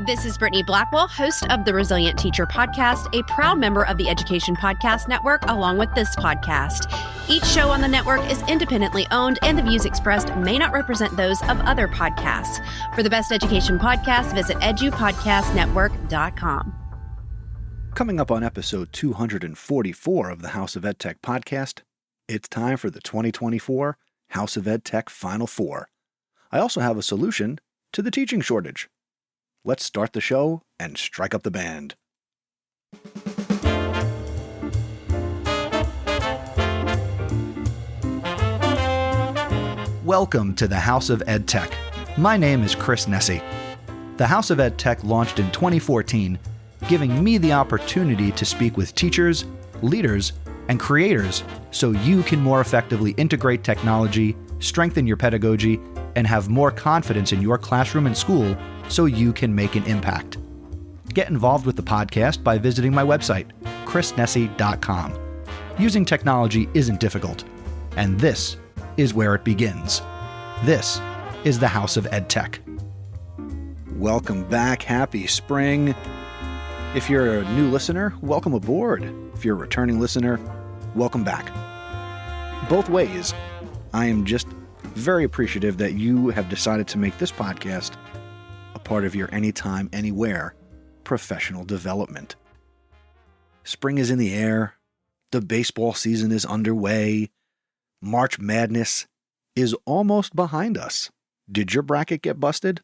This is Brittany Blackwell, host of the Resilient Teacher Podcast, a proud member of the Education Podcast Network, along with this podcast. Each show on the network is independently owned, and the views expressed may not represent those of other podcasts. For the best education podcast, visit edupodcastnetwork.com. Coming up on episode 244 of the House of EdTech podcast, it's time for the 2024 House of EdTech Final Four. I also have a solution to the teaching shortage. Let's start the show and strike up the band. Welcome to the House of EdTech. My name is Chris Nessie. The House of EdTech launched in 2014, giving me the opportunity to speak with teachers, leaders, and creators so you can more effectively integrate technology, strengthen your pedagogy, and have more confidence in your classroom and school so you can make an impact. Get involved with the podcast by visiting my website, chrisnessie.com. Using technology isn't difficult, and this is where it begins. This is the House of EdTech. Welcome back. Happy spring. If you're a new listener, welcome aboard. If you're a returning listener, welcome back. Both ways, I am just very appreciative that you have decided to make this podcast a part of your anytime, anywhere professional development. Spring is in the air. The baseball season is underway. March Madness is almost behind us. Did your bracket get busted?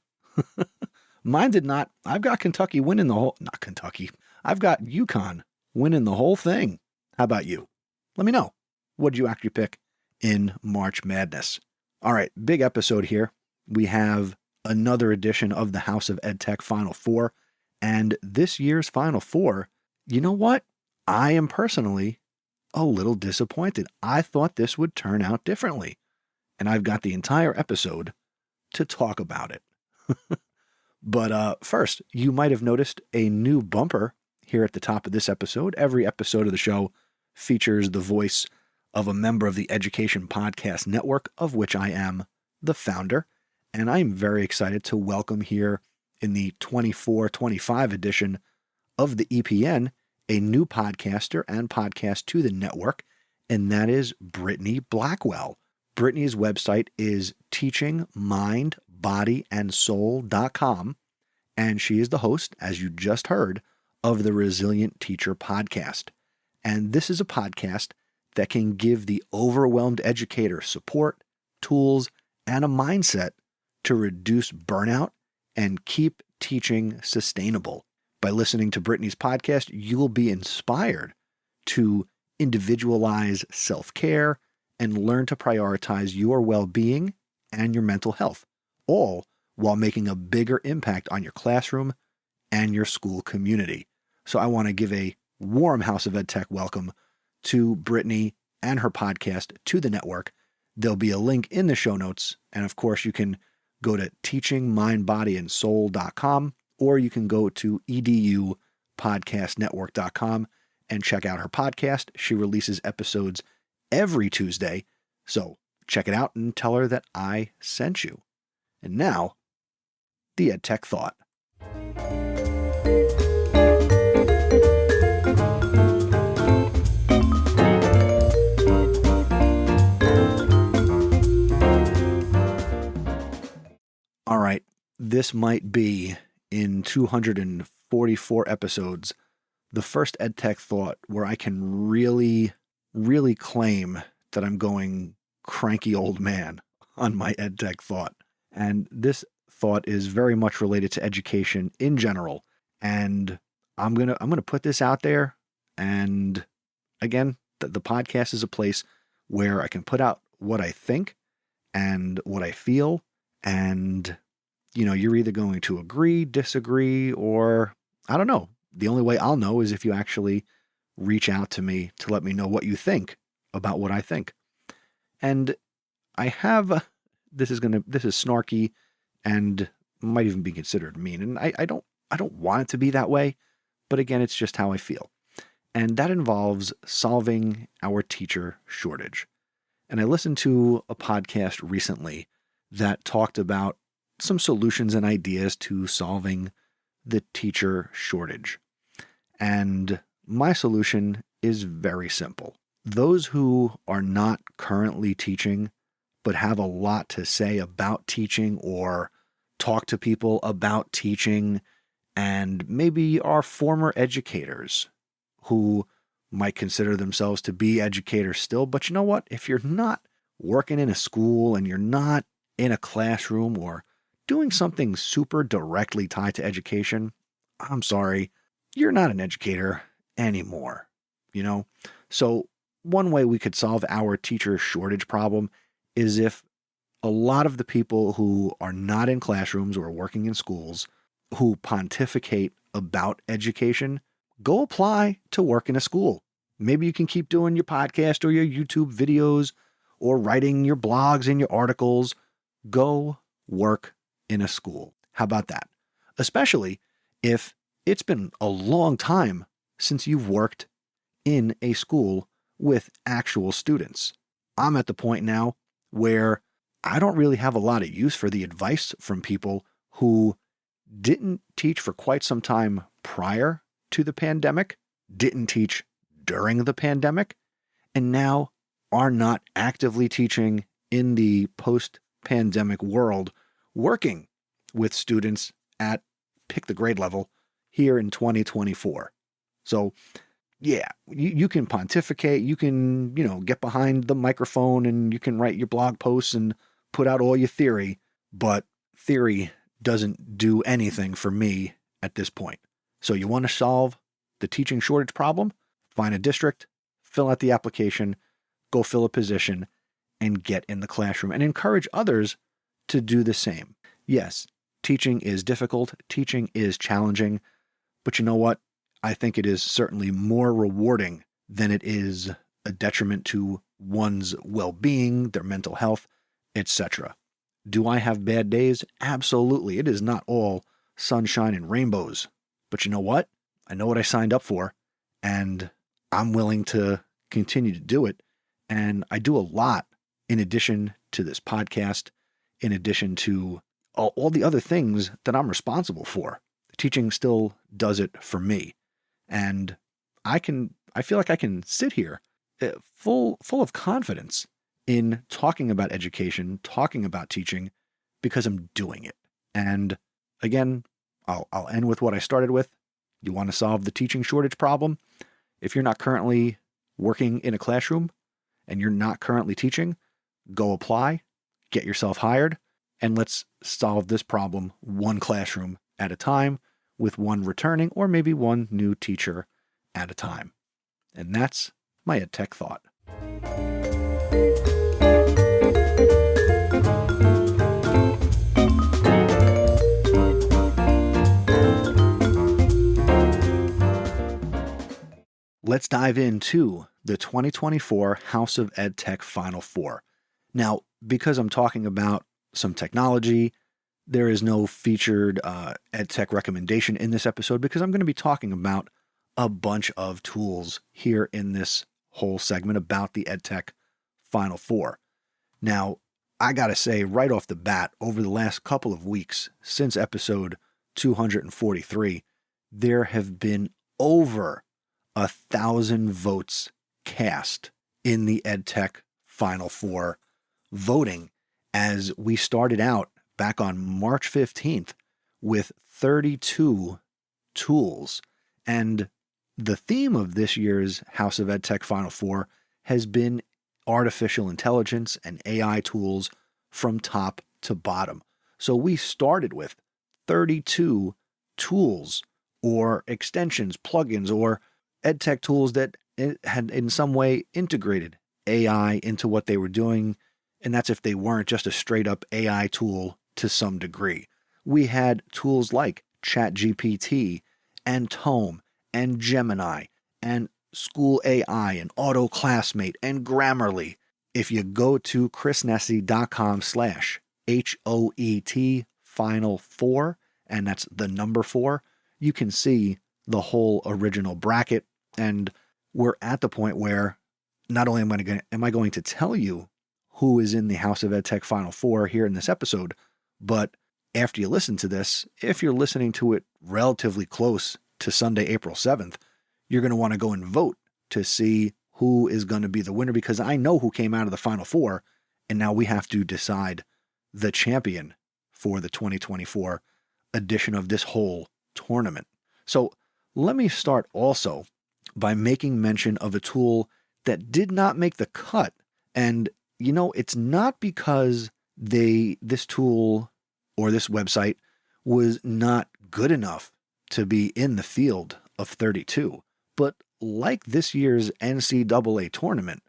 Mine did not. I've got Kentucky winning the whole... Not Kentucky. I've got UConn winning the whole thing. How about you? Let me know. What did you actually pick in March Madness? All right, big episode here. We have another edition of the House of EdTech Final Four. And this year's Final Four, you know what? I am personally a little disappointed. I thought this would turn out differently. And I've got the entire episode to talk about it. But first, you might have noticed a new bumper here at the top of this episode. Every episode of the show features the voice of a member of the Education Podcast Network, of which I am the founder. And I'm very excited to welcome here in the 24-25 edition of the EPN, a new podcaster and podcast to the network, and that is Brittany Blackwell. Brittany's website is teachingmindbodyandsoul.com, and she is the host, as you just heard, of the Resilient Teacher Podcast. And this is a podcast that can give the overwhelmed educator support, tools, and a mindset to reduce burnout and keep teaching sustainable. By listening to Brittany's podcast, you will be inspired to individualize self-care and learn to prioritize your well-being and your mental health, all while making a bigger impact on your classroom and your school community. So I want to give a warm House of EdTech welcome to Brittany and her podcast to the network. There'll be a link in the show notes. And of course, you can go to teachingmindbodyandsoul.com, or you can go to edupodcastnetwork.com and check out her podcast. She releases episodes every Tuesday. So check it out and tell her that I sent you. And now, the EdTech Thought. All right, this might be, in 244 episodes, the first EdTech Thought where I can really claim that I'm going cranky old man on my EdTech Thought. And this thought is very much related to education in general. And I'm gonna put this out there. And again, the podcast is a place where I can put out what I think and what I feel. And, you know, you're either going to agree, disagree, or I don't know. The only way I'll know is if you actually reach out to me to let me know what you think about what I think. And I have, this is snarky and might even be considered mean. And I don't want it to be that way, but again, it's just how I feel. And that involves solving our teacher shortage. And I listened to a podcast recently that talked about some solutions and ideas to solving the teacher shortage. And my solution is very simple. Those who are not currently teaching, but have a lot to say about teaching or talk to people about teaching, and maybe are former educators who might consider themselves to be educators still. But you know what? If you're not working in a school and you're not in a classroom or doing something super directly tied to education, I'm sorry, you're not an educator anymore, So one way we could solve our teacher shortage problem is if a lot of the people who are not in classrooms or working in schools who pontificate about education go apply to work in a school. Maybe you can keep doing your podcast or your YouTube videos or writing your blogs and your articles. Go work in a school. How about that? Especially if it's been a long time since you've worked in a school with actual students. I'm at the point now where I don't really have a lot of use for the advice from people who didn't teach for quite some time prior to the pandemic, didn't teach during the pandemic, and now are not actively teaching in the post-pandemic world, working with students at pick the grade level here in 2024. So yeah, you can pontificate, you can, get behind the microphone and you can write your blog posts and put out all your theory, but theory doesn't do anything for me at this point. So you want to solve the teaching shortage problem? Find a district, fill out the application, go fill a position, and get in the classroom and encourage others to do the same. Yes, teaching is difficult, teaching is challenging, but you know what? I think it is certainly more rewarding than it is a detriment to one's well-being, their mental health, etc. Do I have bad days? Absolutely. It is not all sunshine and rainbows. But you know what? I know what I signed up for, and I'm willing to continue to do it. And I do a lot in addition to this podcast, in addition to all the other things that I'm responsible for. Teaching still does it for me. And I feel like I can sit here full of confidence in talking about education, talking about teaching, because I'm doing it. And again, I'll end with what I started with. You want to solve the teaching shortage problem? If you're not currently working in a classroom and you're not currently teaching, go apply, get yourself hired, and let's solve this problem one classroom at a time with one returning or maybe one new teacher at a time. And that's my EdTech thought. Let's dive into the 2024 House of EdTech Final Four. Now, because I'm talking about some technology, there is no featured EdTech recommendation in this episode because I'm going to be talking about a bunch of tools here in this whole segment about the EdTech Final Four. Now, I got to say right off the bat, over the last couple of weeks since episode 243, there have been over 1,000 votes cast in the EdTech Final Four voting as we started out back on March 15th with 32 tools. And the theme of this year's House of EdTech Final Four has been artificial intelligence and AI tools from top to bottom. So we started with 32 tools or extensions, plugins, or EdTech tools that had in some way integrated AI into what they were doing. And that's if they weren't just a straight up AI tool to some degree. We had tools like ChatGPT and Tome and Gemini and SchoolAI and AutoClassmate and Grammarly. If you go to chrisnessy.com/HOET Final 4, and that's the number 4, you can see the whole original bracket. And we're at the point where not only am I going to tell you who is in the House of EdTech Final Four here in this episode, but after you listen to this, if you're listening to it relatively close to Sunday, April 7th, you're going to want to go and vote to see who is going to be the winner, because I know who came out of the Final Four, and now we have to decide the champion for the 2024 edition of this whole tournament. So let me start also by making mention of a tool that did not make the cut. And, it's not because this tool or this website was not good enough to be in the field of 32. But like this year's NCAA tournament,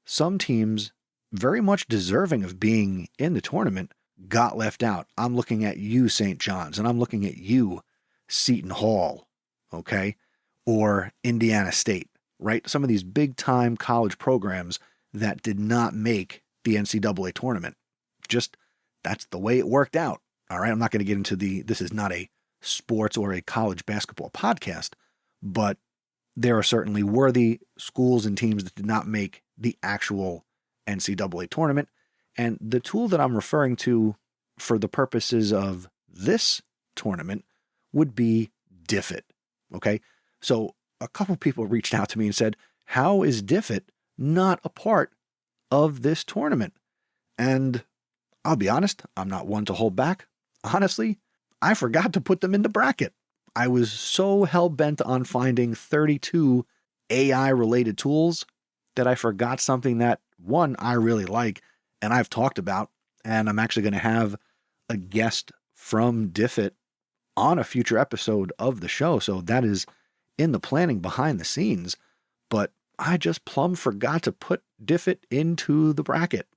some teams very much deserving of being in the tournament got left out. I'm looking at you, St. John's, and I'm looking at you, Seton Hall, okay? Or Indiana State, right? Some of these big-time college programs that did not make the NCAA tournament. Just, that's the way it worked out, all right? I'm not going to get into this is not a sports or a college basketball podcast, but there are certainly worthy schools and teams that did not make the actual NCAA tournament. And the tool that I'm referring to for the purposes of this tournament would be Diffit, okay? So a couple people reached out to me and said, how is Diffit not a part of this tournament? And I'll be honest, I'm not one to hold back. Honestly, I forgot to put them in the bracket. I was so hell-bent on finding 32 AI-related tools that I forgot something that, one, I really like and I've talked about, and I'm actually going to have a guest from Diffit on a future episode of the show, so that is in the planning behind the scenes, but I just plumb forgot to put Diffit into the bracket.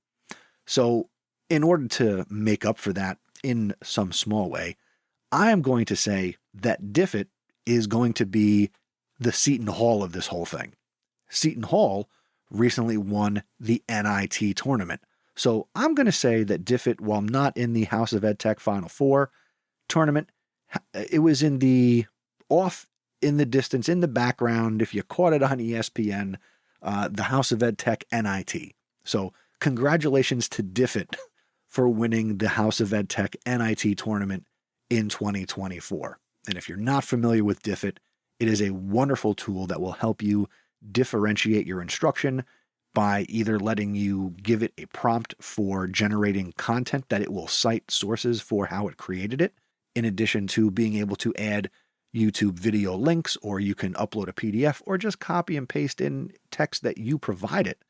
So in order to make up for that in some small way, I am going to say that Diffit is going to be the Seton Hall of this whole thing. Seton Hall recently won the NIT tournament. So I'm going to say that Diffit, while not in the House of EdTech Final Four tournament, it was in the distance, in the background. If you caught it on ESPN, the House of EdTech NIT. So congratulations to Diffit for winning the House of EdTech NIT tournament in 2024. And if you're not familiar with Diffit, it is a wonderful tool that will help you differentiate your instruction by either letting you give it a prompt for generating content that it will cite sources for how it created it, in addition to being able to add YouTube video links, or you can upload a PDF or just copy and paste in text that you provide it.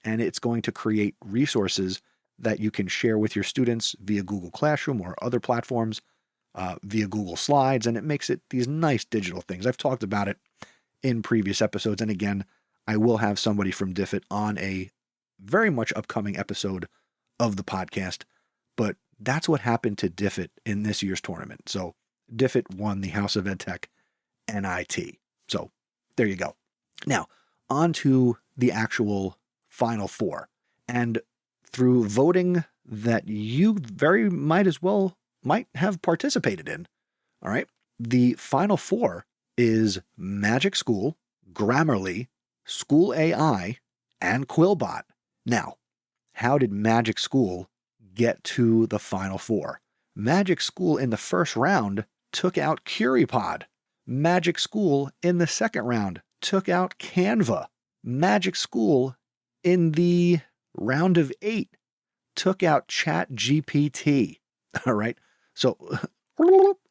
And it's going to create resources that you can share with your students via Google Classroom or other platforms, via Google Slides, and it makes it these nice digital things. I've talked about it in previous episodes, and again, I will have somebody from Diffit on a very much upcoming episode of the podcast, but that's what happened to Diffit in this year's tournament. So Diffit won the House of EdTech NIT. So there you go. Now, on to the actual Final Four. And through voting that you very might have participated in, all right, the Final Four is MagicSchool, Grammarly, SchoolAI, and Quillbot. Now, how did MagicSchool get to the Final Four? MagicSchool in the first round took out Quillbot. MagicSchool in the second round took out Canva. MagicSchool in the round of 8 took out ChatGPT. All right, so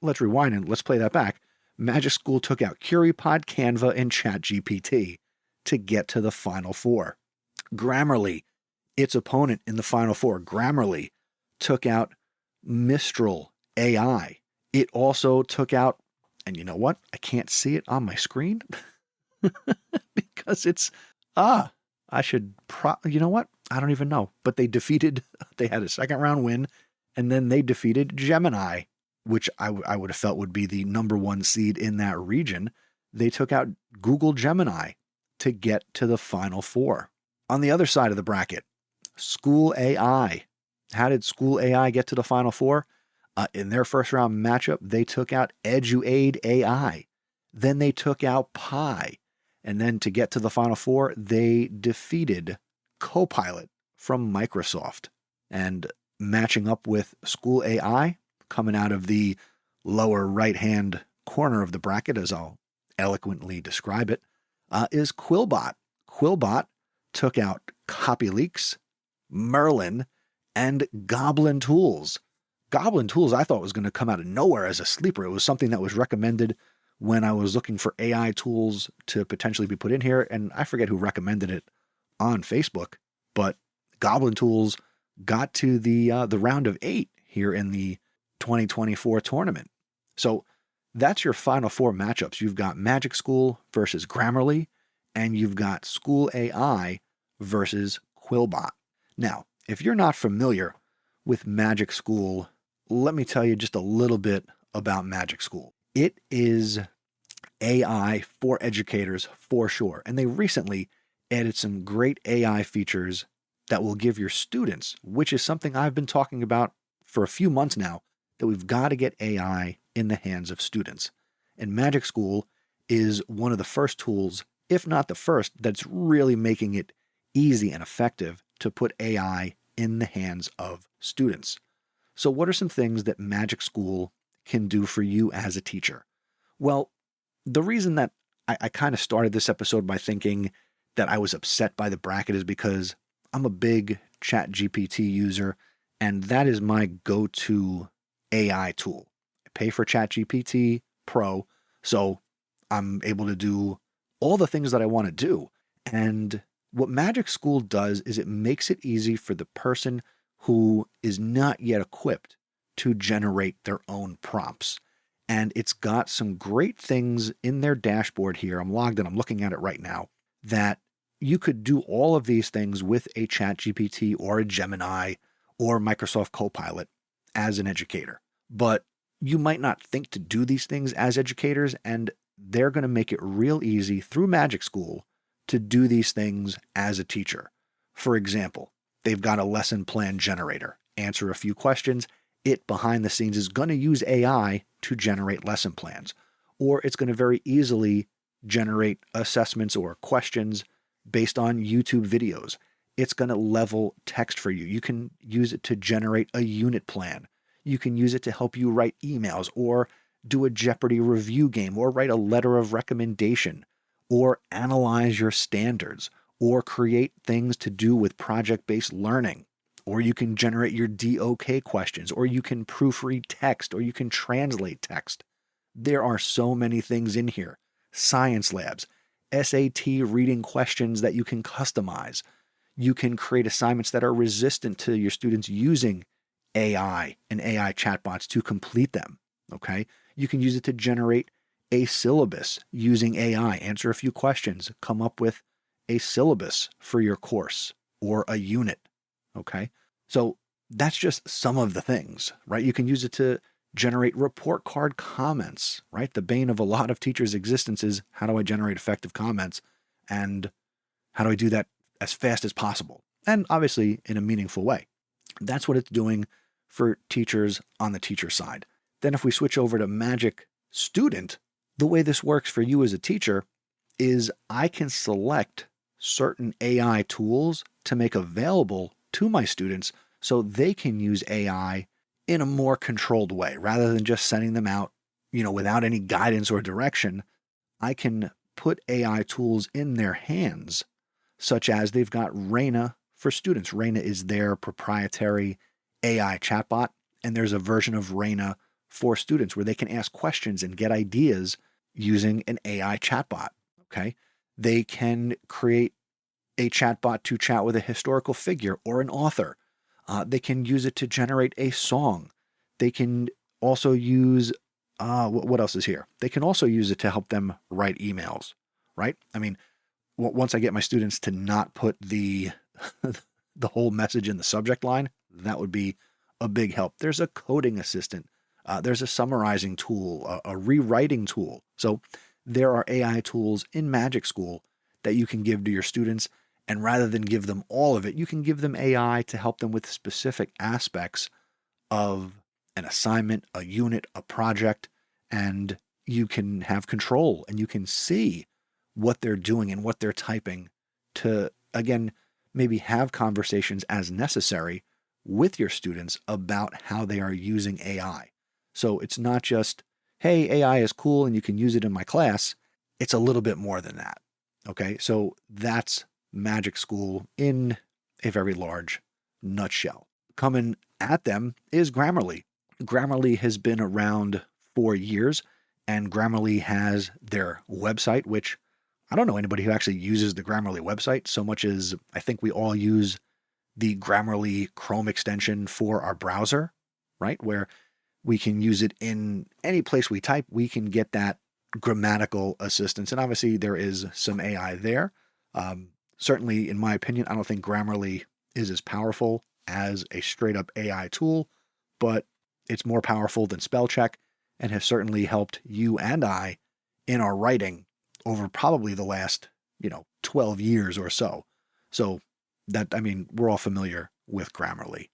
let's rewind and let's play that back. MagicSchool took out Quillbot, Canva, and ChatGPT to get to the Final Four. Grammarly, its opponent in the Final Four, Grammarly took out Mistral AI. It also took out, and you know what? I can't see it on my screen because it's, you know what? I don't even know. But they had a second round win, and then they defeated Gemini, which I would have felt would be the number one seed in that region. They took out Google Gemini to get to the Final Four. On the other side of the bracket, SchoolAI. How did SchoolAI get to the Final Four? In their first round matchup, they took out EduAid AI. Then they took out Pi. And then to get to the Final Four, they defeated Copilot from Microsoft. And matching up with SchoolAI, coming out of the lower right-hand corner of the bracket, as I'll eloquently describe it, is Quillbot. Quillbot took out CopyLeaks, Merlin, and Goblin Tools. Goblin Tools I thought was going to come out of nowhere as a sleeper. It was something that was recommended when I was looking for AI tools to potentially be put in here, and I forget who recommended it on Facebook, but Goblin Tools got to the round of 8 here in the 2024 tournament. So that's your final 4 matchups. You've got MagicSchool versus Grammarly, and you've got SchoolAI versus Quillbot. Now, if you're not familiar with MagicSchool, let me tell you just a little bit about MagicSchool. It is AI for educators for sure, and they recently added some great AI features that will give your students, which is something I've been talking about for a few months now, that we've got to get AI in the hands of students. And MagicSchool is one of the first tools, if not the first, that's really making it easy and effective to put AI in the hands of students. So what are some things that MagicSchool can do for you as a teacher? Well, the reason that I kind of started this episode by thinking that I was upset by the bracket is because I'm a big ChatGPT user, and that is my go-to AI tool. I pay for ChatGPT Pro, so I'm able to do all the things that I want to do. And what MagicSchool does is it makes it easy for the person who is not yet equipped to generate their own prompts. And it's got some great things in their dashboard here. I'm logged in, I'm looking at it right now, that you could do all of these things with a ChatGPT or a Gemini or Microsoft Copilot as an educator. But you might not think to do these things as educators, and they're going to make it real easy through MagicSchool to do these things as a teacher. For example, they've got a lesson plan generator. Answer a few questions. It, behind the scenes, is going to use AI to generate lesson plans. Or it's going to very easily generate assessments or questions based on YouTube videos. It's going to level text for you. You can use it to generate a unit plan. You can use it to help you write emails or do a Jeopardy review game or write a letter of recommendation or analyze your standards or create things to do with project-based learning. Or you can generate your DOK questions, or you can proofread text, or you can translate text. There are so many things in here. Science labs, SAT reading questions that you can customize. You can create assignments that are resistant to your students using AI and AI chatbots to complete them. Okay? You can use it to generate a syllabus using AI. Answer a few questions, come up with a syllabus for your course or a unit. Okay, so that's just some of the things, right? You can use it to generate report card comments, right? The bane of a lot of teachers' existence is, how do I generate effective comments? And how do I do that as fast as possible? And obviously in a meaningful way. That's what it's doing for teachers on the teacher side. Then if we switch over to Magic Student, the way this works for you as a teacher is I can select certain AI tools to make available to my students so they can use AI in a more controlled way rather than just sending them out, without any guidance or direction. I can put AI tools in their hands, such as they've got Raina for students. Raina is their proprietary AI chatbot, and there's a version of Raina for students where they can ask questions and get ideas using an AI chatbot. Okay. They can create a chatbot to chat with a historical figure or an author. They can use it to generate a song. They can also use, what else is here? They can also use it to help them write emails, right? I mean, once I get my students to not put the whole message in the subject line, that would be a big help. There's a coding assistant. There's a summarizing tool, a rewriting tool. So there are AI tools in MagicSchool that you can give to your students. And rather than give them all of it, you can give them AI to help them with specific aspects of an assignment, a unit, a project, and you can have control and you can see what they're doing and what they're typing to, again, maybe have conversations as necessary with your students about how they are using AI. So it's not just, hey, AI is cool and you can use it in my class. It's a little bit more than that. Okay, so that's MagicSchool in a very large nutshell. Coming at them is Grammarly. Grammarly has been around for years, and Grammarly has their website, which I don't know anybody who actually uses the Grammarly website so much as I think we all use the Grammarly Chrome extension for our browser, right? Where we can use it in any place we type, we can get that grammatical assistance. And obviously there is some AI there. Certainly, in my opinion, I don't think Grammarly is as powerful as a straight up AI tool, but it's more powerful than spell check and has certainly helped you and I in our writing over probably the last, 12 years or so. So we're all familiar with Grammarly.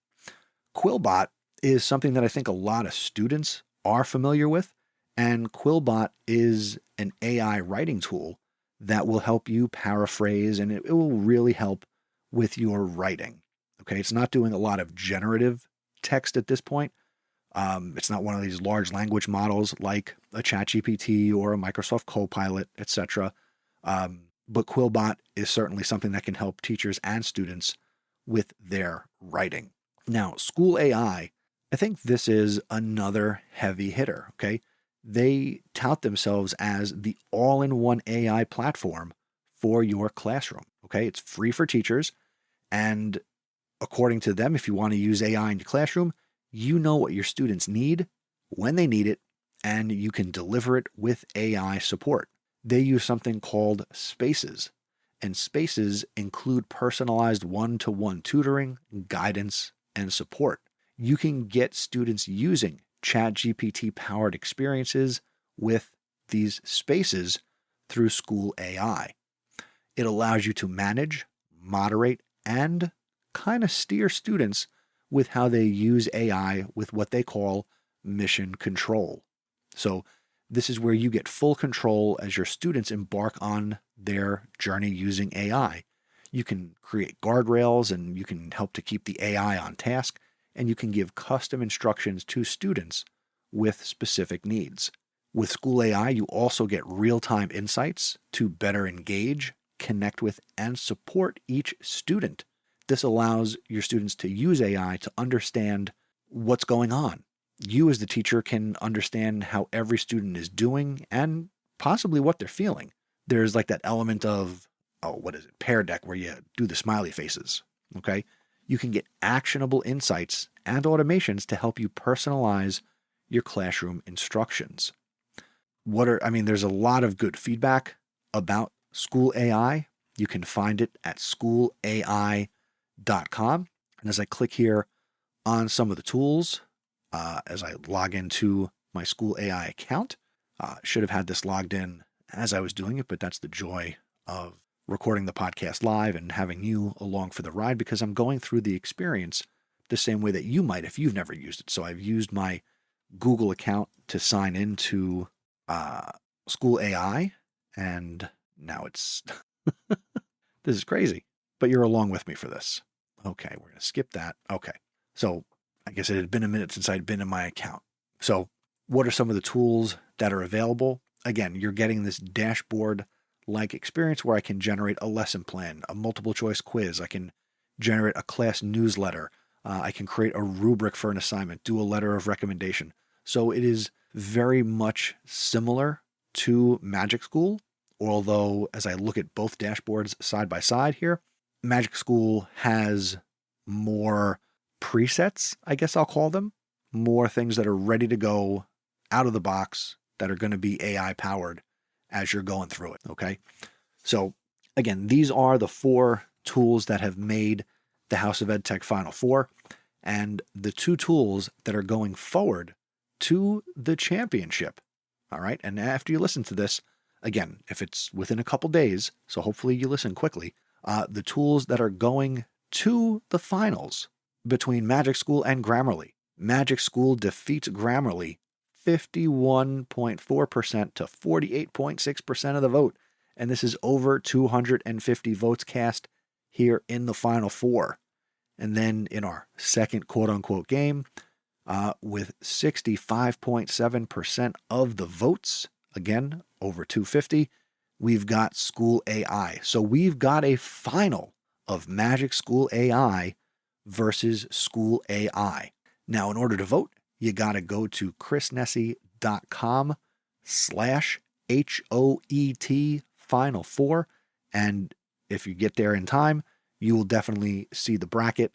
Quillbot is something that I think a lot of students are familiar with, and Quillbot is an AI writing tool that will help you paraphrase, and it will really help with your writing. Okay, it's not doing a lot of generative text at this point. It's not one of these large language models like a ChatGPT or a Microsoft Copilot, etc. But Quillbot is certainly something that can help teachers and students with their writing. Now, SchoolAI, I think this is another heavy hitter, okay? They tout themselves as the all-in-one AI platform for your classroom, okay? It's free for teachers, and according to them, if you want to use AI in your classroom, you know what your students need, when they need it, and you can deliver it with AI support. They use something called Spaces, and Spaces include personalized one-to-one tutoring, guidance, and support. You can get students using ChatGPT-powered experiences with these Spaces through SchoolAI. It allows you to manage, moderate, and kind of steer students with how they use AI with what they call mission control. So this is where you get full control as your students embark on their journey using AI. You can create guardrails and you can help to keep the AI on task, and you can give custom instructions to students with specific needs. With SchoolAI, you also get real-time insights to better engage, connect with, and support each student. This allows your students to use AI to understand what's going on. You as the teacher can understand how every student is doing and possibly what they're feeling. There's like that element of, Pear Deck, where you do the smiley faces, okay? You can get actionable insights and automations to help you personalize your classroom instructions. There's a lot of good feedback about SchoolAI. You can find it at schoolai.com. And as I click here on some of the tools, as I log into my SchoolAI account, should have had this logged in as I was doing it, but that's the joy of recording the podcast live and having you along for the ride, because I'm going through the experience the same way that you might if you've never used it. So I've used my Google account to sign into SchoolAI, and now it's this is crazy, but you're along with me for this. Okay, we're going to skip that. Okay, so I guess it had been a minute since I'd been in my account. So what are some of the tools that are available? Again, you're getting this dashboard-like experience where I can generate a lesson plan, a multiple choice quiz. I can generate a class newsletter. I can create a rubric for an assignment, do a letter of recommendation. So it is very much similar to MagicSchool, although as I look at both dashboards side by side here, MagicSchool has more presets, I guess I'll call them, more things that are ready to go out of the box that are going to be AI powered as you're going through it. Okay. So again, these are the 4 tools that have made the House of EdTech Final 4, and the 2 tools that are going forward to the championship. All right. And after you listen to this, again, if it's within a couple days, so hopefully you listen quickly, the tools that are going to the finals between MagicSchool and Grammarly. MagicSchool defeats Grammarly 51.4% to 48.6% of the vote. And this is over 250 votes cast here in the Final 4. And then in our second quote-unquote game, with 65.7% of the votes, again, over 250, we've got SchoolAI. So we've got a final of MagicSchool versus SchoolAI. Now, in order to vote, you got to go to chrisnessy.com/HOET Final 4. And if you get there in time, you will definitely see the bracket.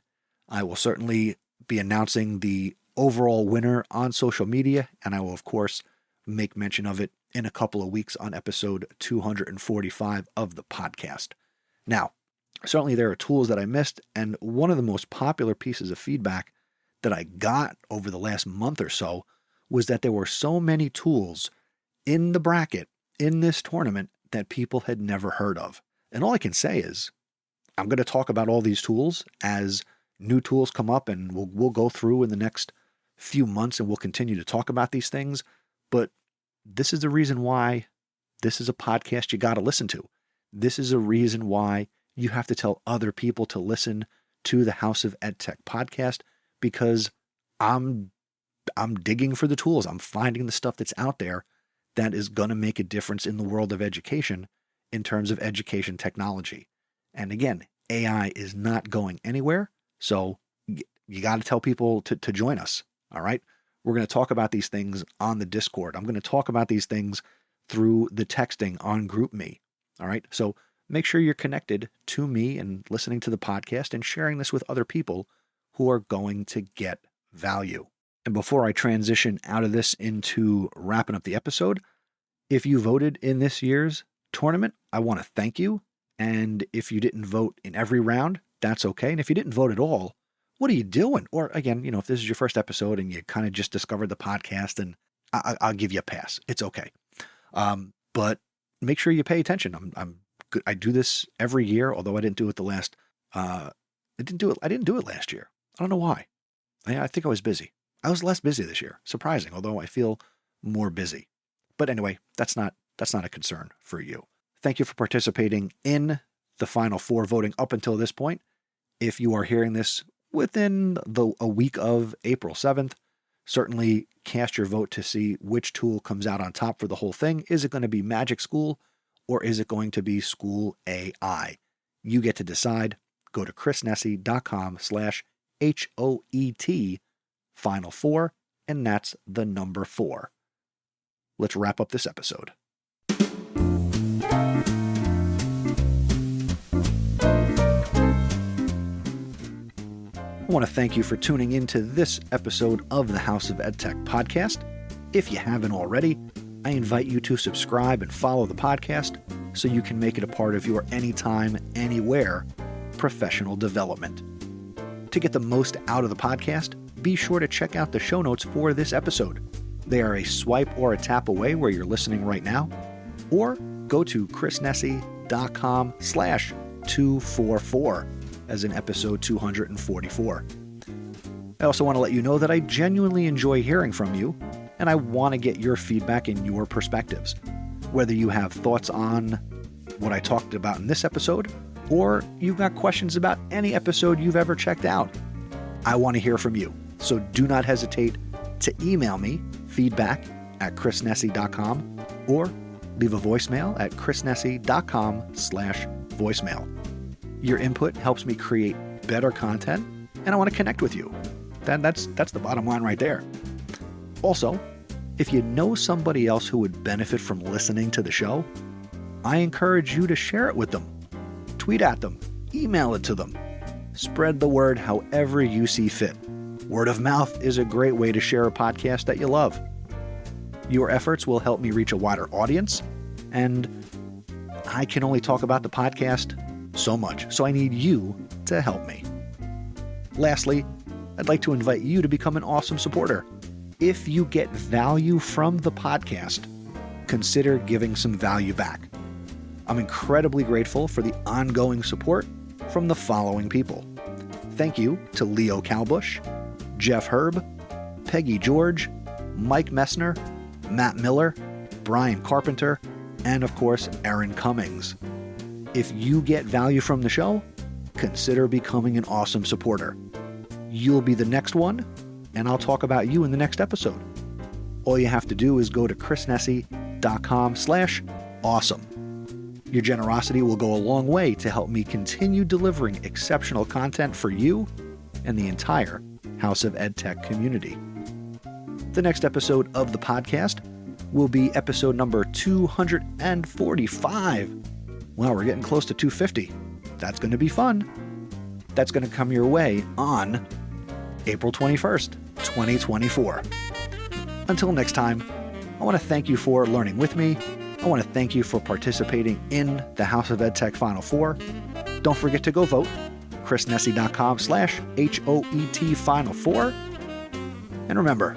I will certainly be announcing the overall winner on social media, and I will, of course, make mention of it in a couple of weeks on episode 245 of the podcast. Now, certainly there are tools that I missed, and one of the most popular pieces of feedback that I got over the last month or so was that there were so many tools in the bracket in this tournament that people had never heard of. And all I can say is, I'm going to talk about all these tools as new tools come up, and we'll go through in the next few months, and we'll continue to talk about these things. But this is the reason why this is a podcast you got to listen to. This is a reason why you have to tell other people to listen to the House of EdTech podcast, because I'm digging for the tools. I'm finding the stuff that's out there that is going to make a difference in the world of education in terms of education technology. And again, AI is not going anywhere. So you got to tell people to join us. All right. We're going to talk about these things on the Discord. I'm going to talk about these things through the texting on GroupMe. All right. So make sure you're connected to me and listening to the podcast and sharing this with other people who are going to get value. And before I transition out of this into wrapping up the episode, if you voted in this year's tournament, I want to thank you. And if you didn't vote in every round, that's okay. And if you didn't vote at all, what are you doing? Or again, if this is your first episode and you kind of just discovered the podcast, and I'll give you a pass. It's okay. But make sure you pay attention. I'm good. I do this every year, although I didn't do it I didn't do it last year. I don't know why. I think I was busy. I was less busy this year. Surprising, although I feel more busy. But anyway, that's not a concern for you. Thank you for participating in the Final Four voting up until this point. If you are hearing this within a week of April 7th, certainly cast your vote to see which tool comes out on top for the whole thing. Is it going to be MagicSchool, or is it going to be SchoolAI? You get to decide. Go to chrisnessy.com/HOET Final 4, and that's the number 4. Let's wrap up this episode. I want to thank you for tuning into this episode of the House of EdTech podcast. If you haven't already, I invite you to subscribe and follow the podcast so you can make it a part of your anytime, anywhere professional development. To get the most out of the podcast, be sure to check out the show notes for this episode. They are a swipe or a tap away where you're listening right now, or go to chrisnessy.com/244 as in episode 244. I also want to let you know that I genuinely enjoy hearing from you, and I want to get your feedback and your perspectives. Whether you have thoughts on what I talked about in this episode, or you've got questions about any episode you've ever checked out, I want to hear from you. So do not hesitate to email me feedback@chrisnessy.com or leave a voicemail at chrisnessy.com/voicemail. Your input helps me create better content, and I want to connect with you. That's the bottom line right there. Also, if you know somebody else who would benefit from listening to the show, I encourage you to share it with them. Tweet at them, email it to them. Spread the word however you see fit. Word of mouth is a great way to share a podcast that you love. Your efforts will help me reach a wider audience, and I can only talk about the podcast so much, so I need you to help me. Lastly, I'd like to invite you to become an awesome supporter. If you get value from the podcast, consider giving some value back. I'm incredibly grateful for the ongoing support from the following people. Thank you to Leo Calbush, Jeff Herb, Peggy George, Mike Messner, Matt Miller, Brian Carpenter, and of course, Aaron Cummings. If you get value from the show, consider becoming an awesome supporter. You'll be the next one and I'll talk about you in the next episode. All you have to do is go to chrisnessy.com/awesome. Your generosity will go a long way to help me continue delivering exceptional content for you and the entire House of EdTech community. The next episode of the podcast will be episode number 245. Wow, we're getting close to 250. That's going to be fun. That's going to come your way on April 21st, 2024. Until next time, I want to thank you for learning with me. I want to thank you for participating in the House of EdTech Final 4. Don't forget to go vote. chrisnessy.com/HOET Final 4. And remember,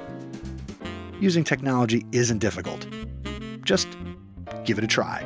using technology isn't difficult. Just give it a try.